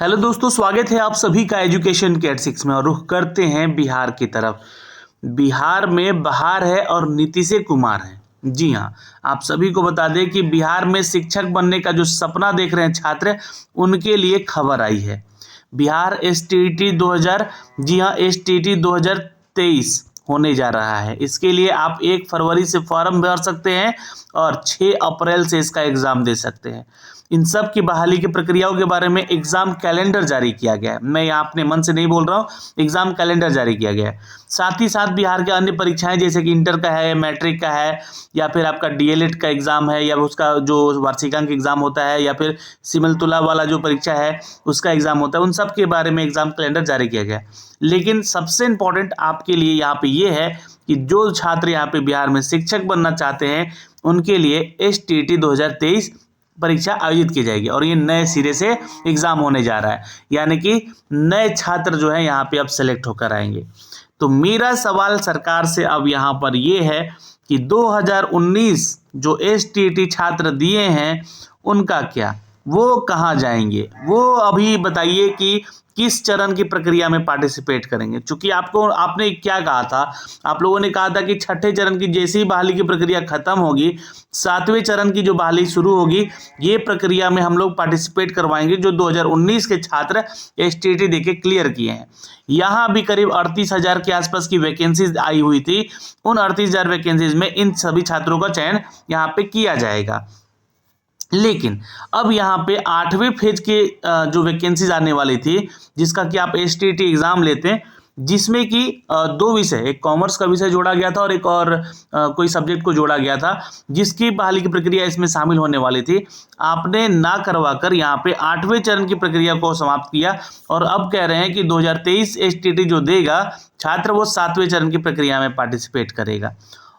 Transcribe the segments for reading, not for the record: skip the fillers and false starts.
Hello दोस्तों, स्वागत है आप सभी का एजुकेशन कैट 6 में। और रुख करते हैं बिहार की तरफ। बिहार में बहार है और नीतीश कुमार है। जी हाँ, आप सभी को बता दें कि बिहार में शिक्षक बनने का जो सपना देख रहे हैं छात्र, उनके लिए खबर आई है। बिहार एसटीईटी 2000, जी हाँ, एसटीईटी 2023 होने जा रहा है। इसके लिए आप 1 फरवरी से फॉर्म भर सकते हैं और 6 अप्रैल से इसका एग्ज़ाम दे सकते हैं। इन सब की बहाली की प्रक्रियाओं के बारे में एग्ज़ाम कैलेंडर जारी किया गया है। मैं यहाँ अपने मन से नहीं बोल रहा हूँ, एग्ज़ाम कैलेंडर जारी किया गया है। साथ ही साथ बिहार के अन्य परीक्षाएं जैसे कि इंटर का है, मैट्रिक का है, या फिर आपका डीएलएड का एग्ज़ाम है, या उसका जो वार्षिकांक एग्ज़ाम होता है, या फिर सिमलतुला वाला जो परीक्षा है उसका एग्ज़ाम होता है, उन सब के बारे में एग्ज़ाम कैलेंडर जारी किया गया है। लेकिन सबसे इम्पोर्टेंट आपके लिए यहाँ पे ये है कि जो छात्र यहाँ पे बिहार में शिक्षक बनना चाहते हैं, उनके लिए एसटीईटी 2023 परीक्षा आयोजित की जाएगी और ये नए सिरे से एग्ज़ाम होने जा रहा है। यानी कि नए छात्र जो है यहाँ पे अब सेलेक्ट होकर आएंगे। तो मेरा सवाल सरकार से अब यहाँ पर ये है कि 2019 जो एसटीईटी छात्र दिए हैं उनका क्या, वो कहाँ जाएंगे? वो अभी बताइए कि किस चरण की प्रक्रिया में पार्टिसिपेट करेंगे। चूंकि आपने क्या कहा था, आप लोगों ने कहा था कि छठे चरण की जैसे ही बहाली की प्रक्रिया खत्म होगी, 7वें चरण की जो बहाली शुरू होगी, ये प्रक्रिया में हम लोग पार्टिसिपेट करवाएंगे जो 2019 के छात्र एसटीईटी देके क्लियर किए हैं। यहाँ भी करीब 38,000 के आसपास की वैकेंसीज आई हुई थी। उन 38,000 वैकेंसीज में इन सभी छात्रों का चयन यहाँ पे किया जाएगा। लेकिन अब यहाँ पे 8वें फेज के जो वैकेंसीज आने वाली थी, जिसका कि आप एसटीईटी एग्ज़ाम लेते हैं, जिसमें कि 2 विषय, एक कॉमर्स का विषय जोड़ा गया था और एक और कोई सब्जेक्ट को जोड़ा गया था, जिसकी बहाली की प्रक्रिया इसमें शामिल होने वाली थी। आपने ना करवाकर यहाँ पे 8वें चरण की प्रक्रिया को समाप्त किया और अब कह रहे हैं कि 2023 एसटीईटी जो देगा छात्र, वो 7वें चरण की प्रक्रिया में पार्टिसिपेट करेगा।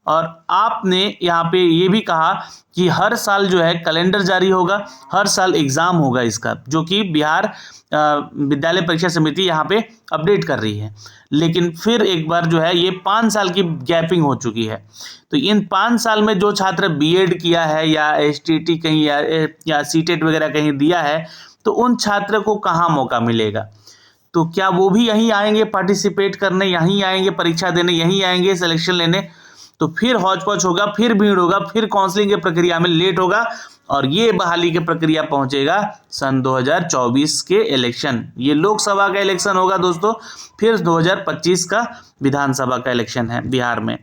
और आपने यहाँ पे ये भी कहा कि हर साल जो है कैलेंडर जारी होगा, हर साल एग्ज़ाम होगा इसका, जो कि बिहार विद्यालय परीक्षा समिति यहाँ पे अपडेट कर रही है। लेकिन फिर एक बार जो है ये 5 साल की गैपिंग हो चुकी है। तो इन 5 साल में जो छात्र बीएड किया है या एसटीईटी कहीं या सीटेट वगैरह कहीं दिया है, तो उन छात्र को कहाँ मौका मिलेगा? तो क्या वो भी यहीं आएंगे पार्टिसिपेट करने, यहीं आएंगे परीक्षा देने, यहीं आएंगे सिलेक्शन लेने? तो फिर हौच पौच होगा, फिर भीड़ होगा, फिर काउंसलिंग की प्रक्रिया में लेट होगा और ये बहाली की प्रक्रिया पहुंचेगा सन 2024 के इलेक्शन। ये लोकसभा का इलेक्शन होगा दोस्तों, फिर 2025 का विधानसभा का इलेक्शन है बिहार में।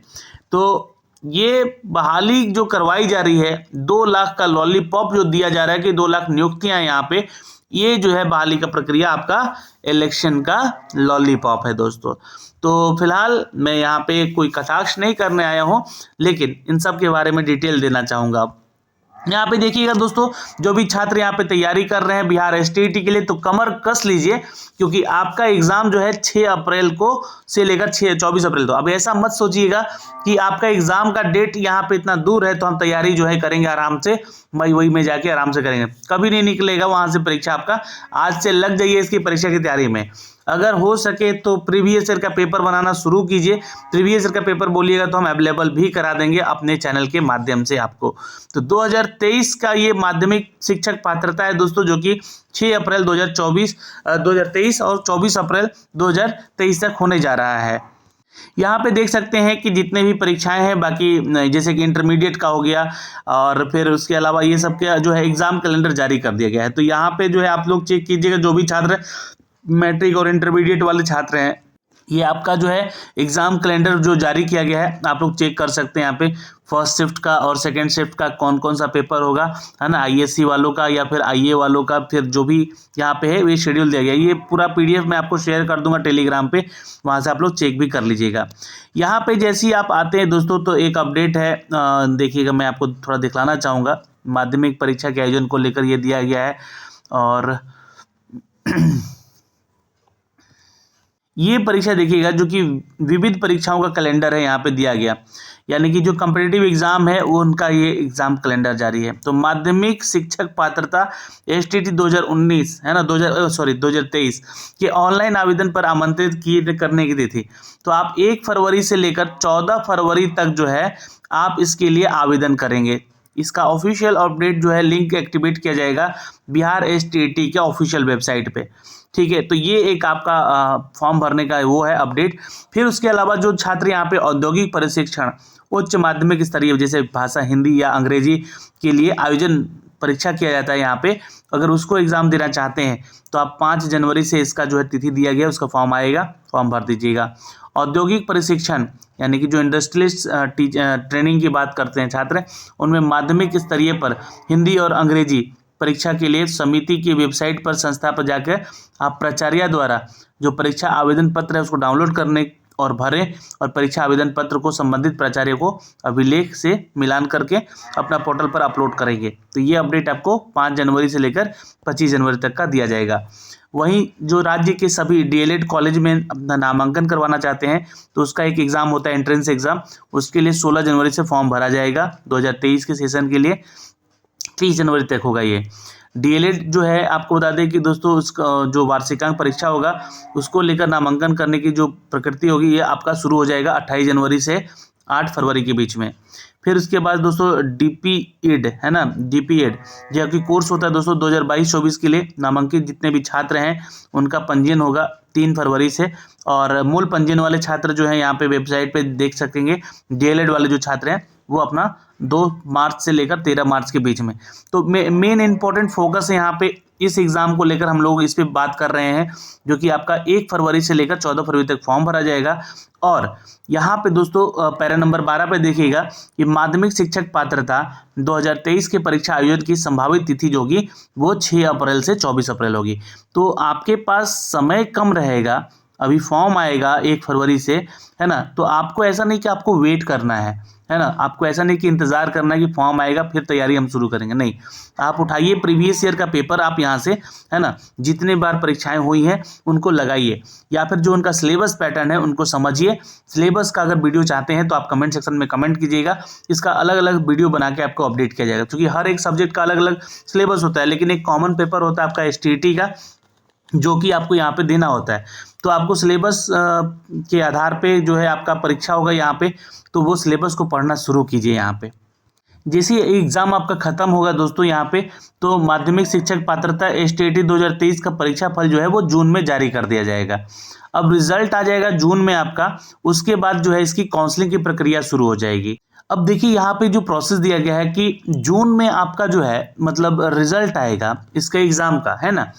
तो ये बहाली जो करवाई जा रही है, 2 लाख का लॉलीपॉप जो दिया जा रहा है कि 2 लाख नियुक्तियां यहाँ पे, ये जो है बहाली का प्रक्रिया आपका इलेक्शन का लॉलीपॉप है दोस्तों। तो फिलहाल मैं यहाँ पे कोई कटाक्ष नहीं करने आया हूँ, लेकिन इन सब के बारे में डिटेल देना चाहूँगा। यहाँ पे देखिएगा दोस्तों, जो भी छात्र यहाँ पे तैयारी कर रहे हैं बिहार एसटीईटी के लिए, तो कमर कस लीजिए, क्योंकि आपका एग्ज़ाम जो है 6 अप्रैल को से लेकर 24 अप्रैल। तो अब ऐसा मत सोचिएगा कि आपका एग्ज़ाम का डेट यहाँ पे इतना दूर है तो हम तैयारी जो है करेंगे आराम से, मई में जाके आराम से करेंगे। कभी नहीं निकलेगा वहाँ से परीक्षा आपका। आज से लग जाइए इसकी परीक्षा की तैयारी में। अगर हो सके तो प्रीवियस ईयर का पेपर बनाना शुरू कीजिए। प्रीवियस ईयर का पेपर बोलिएगा तो हम अवेलेबल भी करा देंगे अपने चैनल के माध्यम से आपको। तो 2023 का ये माध्यमिक शिक्षक पात्रता है दोस्तों, जो कि 6 अप्रैल 2023 और 24 अप्रैल 2023 तक होने जा रहा है। यहाँ पे देख सकते हैं कि जितने भी परीक्षाएं हैं, बाकी जैसे कि इंटरमीडिएट का हो गया और फिर उसके अलावा ये सब का जो है एग्ज़ाम कैलेंडर जारी कर दिया गया है। तो यहाँ पे जो है आप लोग चेक कीजिएगा, जो भी छात्र मैट्रिक और इंटरमीडिएट वाले छात्र हैं, ये आपका जो है एग्ज़ाम कैलेंडर जो जारी किया गया है, आप लोग चेक कर सकते हैं। यहाँ पे फर्स्ट शिफ्ट का और सेकंड शिफ्ट का कौन कौन सा पेपर होगा, है ना, आईएससी वालों का या फिर आईए वालों का, फिर जो भी यहाँ पे है ये शेड्यूल दिया गया। ये पूरा पीडीएफ मैं आपको शेयर कर दूंगा टेलीग्राम पे, वहाँ से आप लोग चेक भी कर लीजिएगा। यहाँ पे जैसे ही आप आते हैं दोस्तों, तो एक अपडेट है, देखिएगा, मैं आपको थोड़ा दिखलाना चाहूँगा। माध्यमिक परीक्षा के आयोजन को लेकर ये दिया गया है और ये परीक्षा देखिएगा, जो कि विविध परीक्षाओं का कैलेंडर है यहाँ पे दिया गया, यानी कि जो कॉम्पिटिटिव एग्जाम है वो उनका ये एग्जाम कैलेंडर जारी है। तो माध्यमिक शिक्षक पात्रता एसटीईटी 2019 है ना, 2023 के ऑनलाइन आवेदन पर आमंत्रित किए करने की तिथि, तो आप 1 फरवरी से लेकर 14 फरवरी तक जो है आप इसके लिए आवेदन करेंगे। इसका ऑफिशियल अपडेट जो है लिंक एक्टिवेट किया जाएगा बिहार STAT के ऑफिशियल वेबसाइट पे। ठीक है, तो ये एक आपका फॉर्म भरने का वो है अपडेट। फिर उसके अलावा जो छात्र यहाँ पे औद्योगिक प्रशिक्षण उच्च माध्यमिक स्तरीय जैसे भाषा हिंदी या अंग्रेजी के लिए आयोजन परीक्षा किया जाता है यहाँ पे, अगर उसको एग्जाम देना चाहते हैं तो आप 5 जनवरी से इसका जो है तिथि दिया गया उसका फॉर्म आएगा, फॉर्म भर दीजिएगा। औद्योगिक प्रशिक्षण यानी कि जो इंडस्ट्रियलिस्ट ट्रेनिंग की बात करते हैं छात्र, उनमें माध्यमिक स्तरीय पर हिंदी और अंग्रेजी परीक्षा के लिए समिति की वेबसाइट पर संस्था पर जाकर आप प्राचार्य द्वारा जो परीक्षा आवेदन पत्र है उसको डाउनलोड करने और भरें और परीक्षा आवेदन पत्र को संबंधित प्राचार्य को अभिलेख से मिलान करके अपना पोर्टल पर अपलोड करेंगे। तो ये अपडेट आपको 5 जनवरी से लेकर 25 जनवरी तक का दिया जाएगा। वहीं जो राज्य के सभी DLED कॉलेज में अपना नामांकन करवाना चाहते हैं तो उसका एक एग्ज़ाम होता है एंट्रेंस एग्ज़ाम, उसके लिए 16 जनवरी से फॉर्म भरा जाएगा 2023 के सेशन के लिए, 30 जनवरी तक होगा ये। DLED जो है आपको बता दें कि दोस्तों उसका जो वार्षिकांक परीक्षा होगा उसको लेकर नामांकन करने की जो प्रक्रिया होगी ये आपका शुरू हो जाएगा 28 जनवरी से 8 फरवरी के बीच में। फिर उसके बाद दोस्तों DPED है ना, DPED जो कि कोर्स होता है दोस्तों 2022-24 के लिए नामांकित जितने भी छात्र हैं उनका पंजीयन होगा 3 फरवरी से, और मूल पंजीयन वाले छात्र जो हैं यहाँ पे वेबसाइट पे देख सकेंगे। DLED वाले जो छात्र हैं वो अपना 2 मार्च से लेकर 13 मार्च के बीच में। तो मेन इंपॉर्टेंट फोकस है यहाँ पे इस एग्ज़ाम को लेकर हम लोग इस पे बात कर रहे हैं, जो कि आपका 1 फरवरी से लेकर 14 फरवरी तक फॉर्म भरा जाएगा। और यहाँ पे दोस्तों पैरा नंबर 12 पे देखिएगा कि माध्यमिक शिक्षक पात्रता 2023 के परीक्षा आयोजन की संभावित तिथि जो होगी वो 6 अप्रैल से 24 अप्रैल होगी। तो आपके पास समय कम रहेगा, अभी फॉर्म आएगा 1 फरवरी से, है ना। तो आपको ऐसा नहीं कि आपको वेट करना है ना, आपको ऐसा नहीं कि इंतज़ार करना है कि फॉर्म आएगा फिर तैयारी हम शुरू करेंगे, नहीं। आप उठाइए प्रीवियस ईयर का पेपर, आप यहाँ से, है ना, जितने बार परीक्षाएं हुई हैं उनको लगाइए, या फिर जो उनका सिलेबस पैटर्न है उनको समझिए। सिलेबस का अगर वीडियो चाहते हैं तो आप कमेंट सेक्शन में कमेंट कीजिएगा, इसका अलग अलग वीडियो बना के आपको अपडेट किया जाएगा, क्योंकि हर एक सब्जेक्ट का अलग अलग सिलेबस होता है, लेकिन एक कॉमन पेपर होता है आपका STAT का जो कि आपको यहाँ पे देना होता है। तो आपको सिलेबस के आधार पे जो है आपका परीक्षा होगा यहाँ पे, तो वो सिलेबस को पढ़ना शुरू कीजिए यहाँ पे। जैसे एग्ज़ाम आपका ख़त्म होगा दोस्तों यहाँ पे, तो माध्यमिक शिक्षक पात्रता STAT 2023 का परीक्षा फल जो है वो जून में जारी कर दिया जाएगा। अब रिजल्ट आ जाएगा जून में आपका, उसके बाद जो है इसकी काउंसलिंग की प्रक्रिया शुरू हो जाएगी। अब देखिए यहाँ पे जो प्रोसेस दिया गया है कि जून में आपका जो है मतलब रिजल्ट आएगा इसका एग्ज़ाम का, है ना।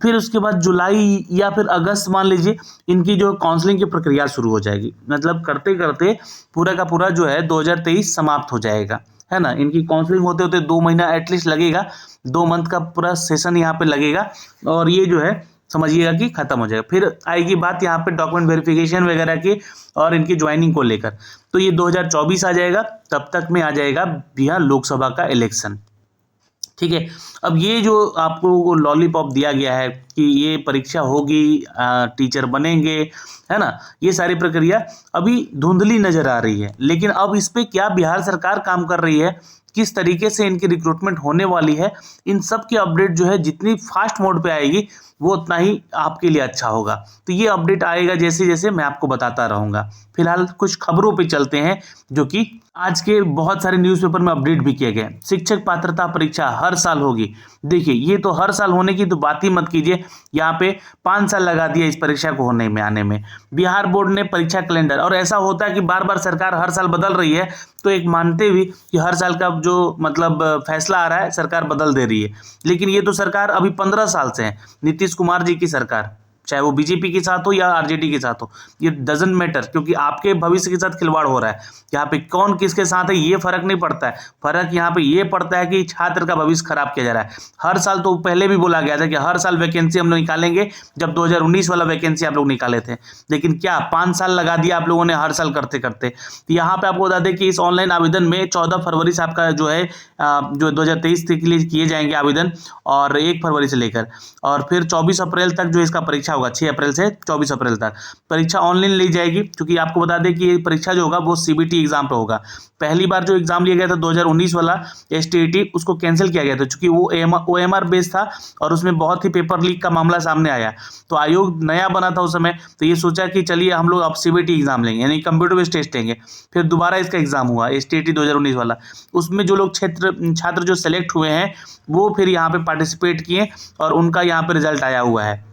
फिर उसके बाद जुलाई या फिर अगस्त मान लीजिए इनकी जो काउंसलिंग की प्रक्रिया शुरू हो जाएगी, मतलब करते करते पूरा का पूरा जो है 2023 समाप्त हो जाएगा, है ना। इनकी काउंसलिंग होते होते 2 महीना एटलीस्ट लगेगा, 2 मंथ का पूरा सेशन यहाँ पे लगेगा, और ये जो है समझिएगा कि खत्म हो जाएगा। फिर आएगी बात यहाँ पे डॉक्यूमेंट वेरिफिकेशन वगैरह की और इनकी ज्वाइनिंग को लेकर, तो ये 2024 आ जाएगा, तब तक में आ जाएगा बिहार लोकसभा का इलेक्शन। ठीक है, अब ये जो आपको लॉलीपॉप दिया गया है कि ये परीक्षा होगी, टीचर बनेंगे, है ना, ये सारी प्रक्रिया अभी धुंधली नज़र आ रही है, लेकिन अब इस पे क्या बिहार सरकार काम कर रही है, किस तरीके से इनकी रिक्रूटमेंट होने वाली है, इन सब की अपडेट जो है जितनी फास्ट मोड पे आएगी वो उतना ही आपके लिए अच्छा होगा। तो ये अपडेट आएगा जैसे जैसे मैं आपको बताता रहूँगा। फिलहाल कुछ खबरों पे चलते हैं जो कि आज के बहुत सारे न्यूज़पेपर में अपडेट भी किए गए। शिक्षक पात्रता परीक्षा हर साल होगी। देखिए ये तो हर साल होने की तो बात ही मत कीजिए, यहाँ पे 5 साल लगा दिया इस परीक्षा को होने में आने में। बिहार बोर्ड ने परीक्षा कैलेंडर, और ऐसा होता है कि बार बार सरकार हर साल बदल रही है, तो एक मानते भी कि हर साल का जो मतलब फैसला आ रहा है सरकार बदल दे रही है, लेकिन ये तो सरकार अभी 15 साल से है, नीतीश कुमार जी की सरकार, चाहे वो बीजेपी के साथ हो या आरजेडी के साथ हो, ये डजंट मैटर, क्योंकि आपके भविष्य के साथ खिलवाड़ हो रहा है। यहाँ पे कौन किसके साथ है ये फर्क नहीं पड़ता है, फर्क यहाँ पे ये पड़ता है कि छात्र का भविष्य खराब किया जा रहा है। हर साल तो पहले भी बोला गया था कि हर साल वैकेंसी हम लोग निकालेंगे, जब 2019 वाला वैकेंसी आप लोग निकाले थे, लेकिन क्या 5 साल लगा दिया आप लोगों ने हर साल करते करते। यहाँ पे आपको बता दें कि इस ऑनलाइन आवेदन में 14 फरवरी से आपका जो है जो 2023 के लिए किए जाएंगे आवेदन, और 1 फरवरी से लेकर, और फिर 24 अप्रैल तक जो इसका परीक्षा होगा 6 अप्रैल से 24 अप्रैल तक। परीक्षा ऑनलाइन ली जाएगी, क्योंकि आपको बता दें कि ये परीक्षा जो होगा वो सीबीटी एग्जाम पे होगा। पहली बार जो एग्जाम लिया गया था 2019 वाला एसटीईटी, उसको कैंसिल किया गया था, क्योंकि वो ओएमआर बेस्ड था और उसमें बहुत ही पेपर लीक का मामला सामने आया। तो आयोग नया बना था उस समय, तो ये सोचा कि चलिए हम लोग अब सीबीटी एग्जाम लेंगे, यानी कंप्यूटर बेस्ड टेस्ट लेंगे। फिर दोबारा इसका एग्जाम हुआ एसटीईटी 2019 वाला, उसमें जो लोग छात्र जो सेलेक्ट हुए हैं वो फिर यहाँ पे पार्टिसिपेट किए और उनका यहाँ पे रिजल्ट आया हुआ है।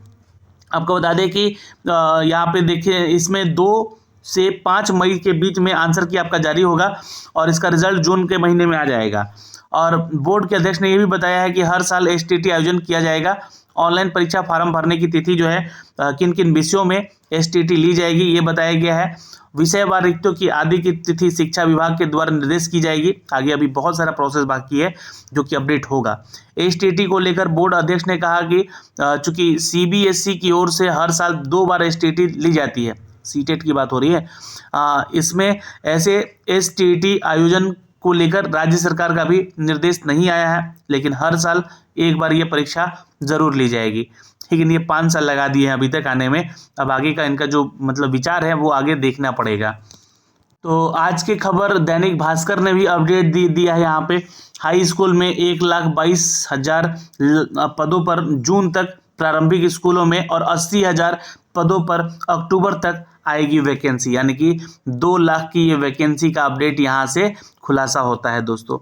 आपको बता दें कि यहाँ पे देखिए, इसमें 2 से 5 मई के बीच में आंसर की आपका जारी होगा और इसका रिजल्ट जून के महीने में आ जाएगा। और बोर्ड के अध्यक्ष ने यह भी बताया है कि हर साल एसटीईटी आयोजन किया जाएगा। ऑनलाइन परीक्षा फार्म भरने की तिथि जो है किन किन विषयों में एसटीईटी ली जाएगी ये बताया गया है। विषयवार रिक्तों की आदि की तिथि शिक्षा विभाग के द्वारा निर्देश की जाएगी। आगे अभी बहुत सारा प्रोसेस बाकी है जो कि अपडेट होगा। एसटीईटी को लेकर बोर्ड अध्यक्ष ने कहा कि चूंकि सीबीएसई की ओर से हर साल 2 बार एसटीईटी ली जाती है, सीटेट की बात हो रही है, इसमें ऐसे एसटीईटी आयोजन को लेकर राज्य सरकार का भी निर्देश नहीं आया है, लेकिन हर साल एक बार ये परीक्षा जरूर ली जाएगी। लेकिन ये 5 साल लगा दिए हैं अभी तक आने में, अब आगे का इनका जो मतलब विचार है वो आगे देखना पड़ेगा। तो आज की खबर दैनिक भास्कर ने भी अपडेट दिया है यहाँ पे। हाई स्कूल में 1,22,000 पदों पर जून तक प्रारंभिक स्कूलों में और 80,000 पदों पर अक्टूबर तक आएगी वैकेंसी, यानी कि 2 लाख की ये वैकेंसी का अपडेट यहाँ से खुलासा होता है दोस्तों।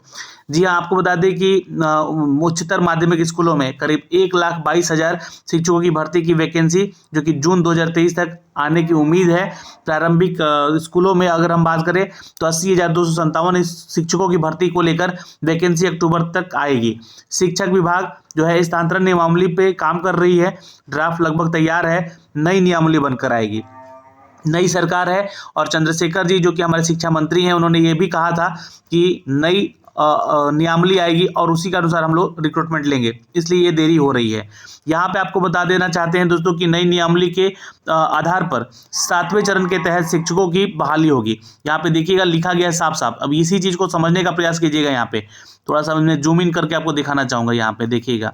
जी हाँ, आपको बता दें कि उच्चतर माध्यमिक स्कूलों में करीब 1,22,000 शिक्षकों की भर्ती की वैकेंसी जो कि जून 2023 तक आने की उम्मीद है। प्रारंभिक स्कूलों में अगर हम बात करें तो 80,257 शिक्षकों की भर्ती को लेकर वैकेंसी अक्टूबर तक आएगी। शिक्षक विभाग जो है स्थानांतरण नियमावली पे काम कर रही है, ड्राफ्ट लगभग तैयार है, नई नियमावली बनकर आएगी। नई सरकार है और चंद्रशेखर जी जो कि हमारे शिक्षा मंत्री हैं, उन्होंने ये भी कहा था कि नई नियमावली आएगी और उसी के अनुसार हम लोग रिक्रूटमेंट लेंगे, इसलिए ये देरी हो रही है। यहाँ पे आपको बता देना चाहते हैं दोस्तों कि नई नियमावली के आधार पर 7वें चरण के तहत शिक्षकों की बहाली होगी। यहाँ पे देखिएगा लिखा गया है साफ साफ। अब इसी चीज़ को समझने का प्रयास कीजिएगा। यहाँ पे थोड़ा सा मैं जूम इन करके आपको दिखाना चाहूँगा। यहाँ पे देखिएगा,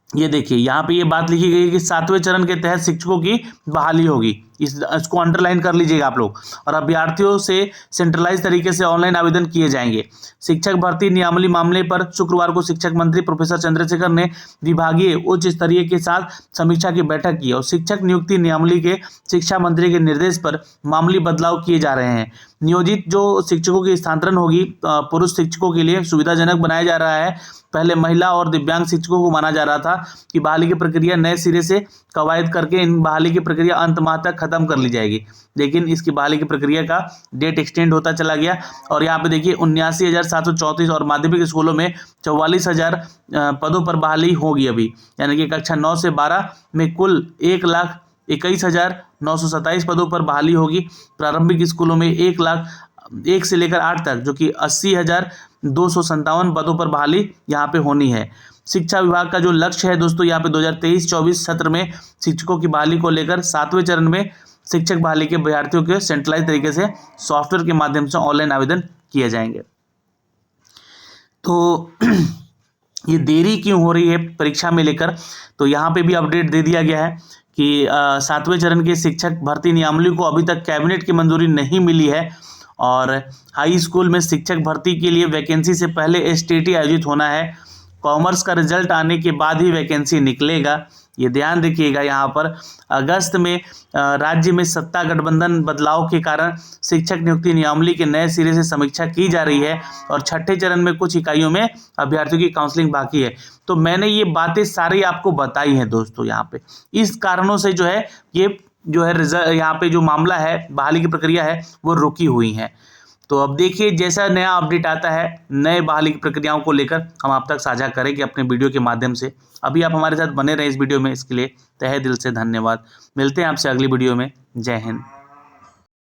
ये देखिए यहाँ पे ये बात लिखी गई है कि 7वें चरण के तहत शिक्षकों की बहाली होगी। इसको अंडरलाइन कर लीजिएगा आप लोग। और अभ्यर्थियों से सेंट्रलाइज तरीके से ऑनलाइन आवेदन किए जाएंगे। शिक्षक भर्ती नियमावली मामले पर शुक्रवार को शिक्षक मंत्री प्रोफेसर चंद्रशेखर ने विभागीय उच्च स्तरीय के साथ समीक्षा की बैठक की और शिक्षक नियुक्ति नियमावली के शिक्षा मंत्री के निर्देश पर मामूली बदलाव किए जा रहे हैं। नियोजित जो शिक्षकों की स्थानांतरण होगी पुरुष शिक्षकों के लिए सुविधाजनक बनाया जा रहा है। पहले महिला और दिव्यांग शिक्षकों को माना जा रहा था कि बहाली की प्रक्रिया नए सिरे से कवायद करके इन बहाली की प्रक्रिया अंत माह तक खत्म कर ली जाएगी, लेकिन इसकी बहाली की प्रक्रिया का डेट एक्सटेंड होता चला गया। और यहाँ पे देखिए 79,734 और माध्यमिक स्कूलों में 44,000 पदों पर बहाली होगी अभी, यानी कि कक्षा 9 से 12 में कुल 1,21,927 पदों पर बहाली होगी। प्रारंभिक स्कूलों में 1 से लेकर 8 तक जो कि 80,257 पदों पर बहाली यहाँ पे होनी है। शिक्षा विभाग का जो लक्ष्य है दोस्तों यहाँ पे 2023-24 सत्र में शिक्षकों की बहाली को लेकर 7वें चरण में शिक्षक बहाली के अभ्यर्थियों के सेंट्रलाइज तरीके से सॉफ्टवेयर के माध्यम से ऑनलाइन आवेदन किए जाएंगे। तो ये देरी क्यों हो रही है परीक्षा में लेकर, तो यहाँ पे भी अपडेट दे दिया गया है कि 7वें चरण के शिक्षक भर्ती नियमावली को अभी तक कैबिनेट की मंजूरी नहीं मिली है और हाई स्कूल में शिक्षक भर्ती के लिए वैकेंसी से पहले एसटीईटी आयोजित होना है। कॉमर्स का रिजल्ट आने के बाद ही वैकेंसी निकलेगा, ये ध्यान रखिएगा। यहाँ पर अगस्त में राज्य में सत्ता गठबंधन बदलाव के कारण शिक्षक नियुक्ति नियमावली के नए सिरे से समीक्षा की जा रही है और 6ठे चरण में कुछ इकाइयों में अभ्यर्थियों की काउंसलिंग बाकी है। तो मैंने ये बातें सारी आपको बताई हैं दोस्तों। यहाँ पे इस कारणों से जो है ये जो है रिजल्ट यहाँ पे जो मामला है बहाली की प्रक्रिया है वो रुकी हुई है। तो अब देखिए जैसा नया अपडेट आता है नए बहाली की प्रक्रियाओं को लेकर हम आप तक साझा करेंगे अपने वीडियो के माध्यम से। अभी आप हमारे साथ बने रहें इस वीडियो में, इसके लिए तहे दिल से धन्यवाद। मिलते हैं आपसे अगली वीडियो में। जय हिंद।